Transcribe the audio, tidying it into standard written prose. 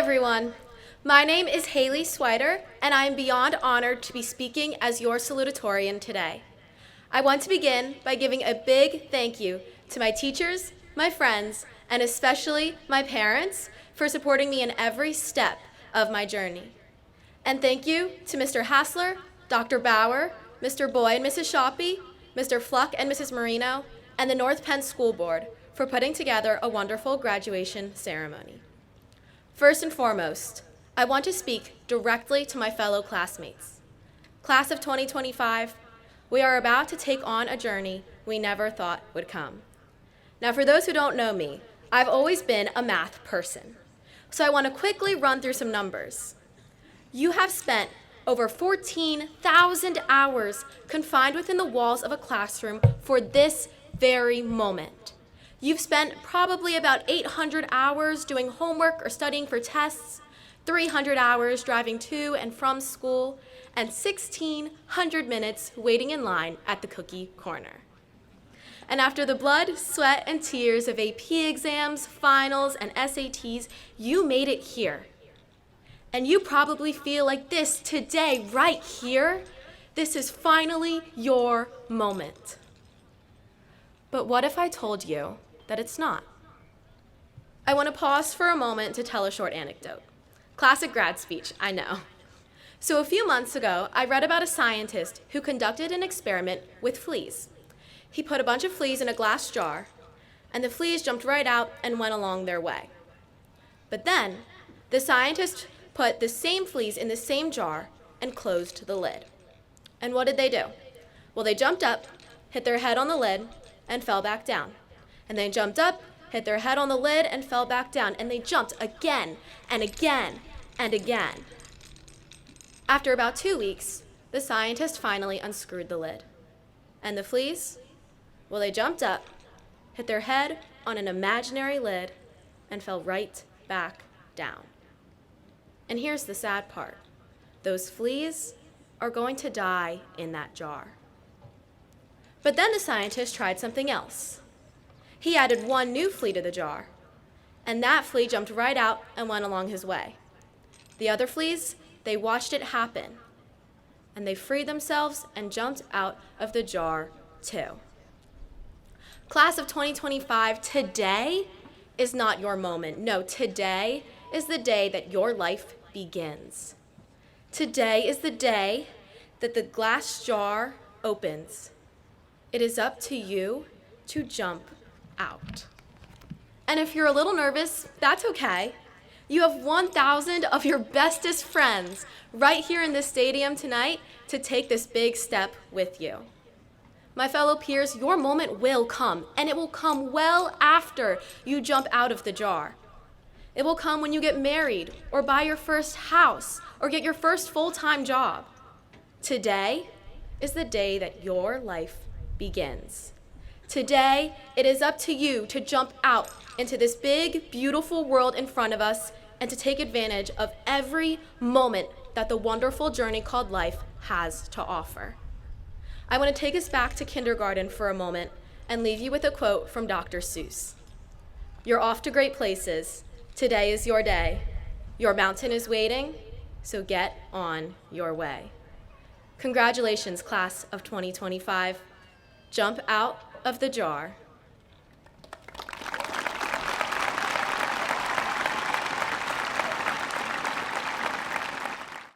everyone. My name is Hailey Swyter, and I am beyond honored to be speaking as your salutatorian today. I want to begin by giving a big thank you to my teachers, my friends, and especially my parents for supporting me in every step of my journey. And thank you to Mr. Hassler, Dr. Bauer, Mr. Boy and Mrs. Shoppy, Mr. Fluck and Mrs. Marino, and the North Penn School Board for putting together a wonderful graduation ceremony. First and foremost, I want to speak directly to my fellow classmates. Class of 2025, we are about to take on a journey we never thought would come. Now, for those who don't know me, I've always been a math person. So I want to quickly run through some numbers. You have spent over 14,000 hours confined within the walls of a classroom for this very moment. You've spent probably about 800 hours doing homework or studying for tests, 300 hours driving to and from school, and 1,600 minutes waiting in line at the cookie corner. And after the blood, sweat, and tears of AP exams, finals, and SATs, you made it here. And you probably feel like this today, right here. This is finally your moment. But what if I told you that it's not? I want to pause for a moment to tell a short anecdote. Classic grad speech, I know. So a few months ago, I read about a scientist who conducted an experiment with fleas. He put a bunch of fleas in a glass jar, and the fleas jumped right out and went along their way. But then, the scientist put the same fleas in the same jar and closed the lid. And what did they do? Well, they jumped up, hit their head on the lid, and fell back down. And they jumped up, hit their head on the lid, and fell back down. And they jumped again and again and again. After about 2 weeks, the scientist finally unscrewed the lid. And the fleas? Well, they jumped up, hit their head on an imaginary lid, and fell right back down. And here's the sad part. Those fleas are going to die in that jar. But then the scientist tried something else. He added one new flea to the jar, and that flea jumped right out and went along his way. The other fleas, they watched it happen, and they freed themselves and jumped out of the jar too. Class of 2025, today is not your moment. No, today is the day that your life begins. Today is the day that the glass jar opens. It is up to you to jump out. And if you're a little nervous, that's okay. You have 1,000 of your bestest friends right here in this stadium tonight to take this big step with you. My fellow peers, your moment will come, and it will come well after you jump out of the jar. It will come when you get married, or buy your first house, or get your first full-time job. Today is the day that your life begins. Today, it is up to you to jump out into this big, beautiful world in front of us and to take advantage of every moment that the wonderful journey called life has to offer. I want to take us back to kindergarten for a moment and leave you with a quote from Dr. Seuss. You're off to great places. Today is your day. Your mountain is waiting, so get on your way. Congratulations, class of 2025. Jump out of the jar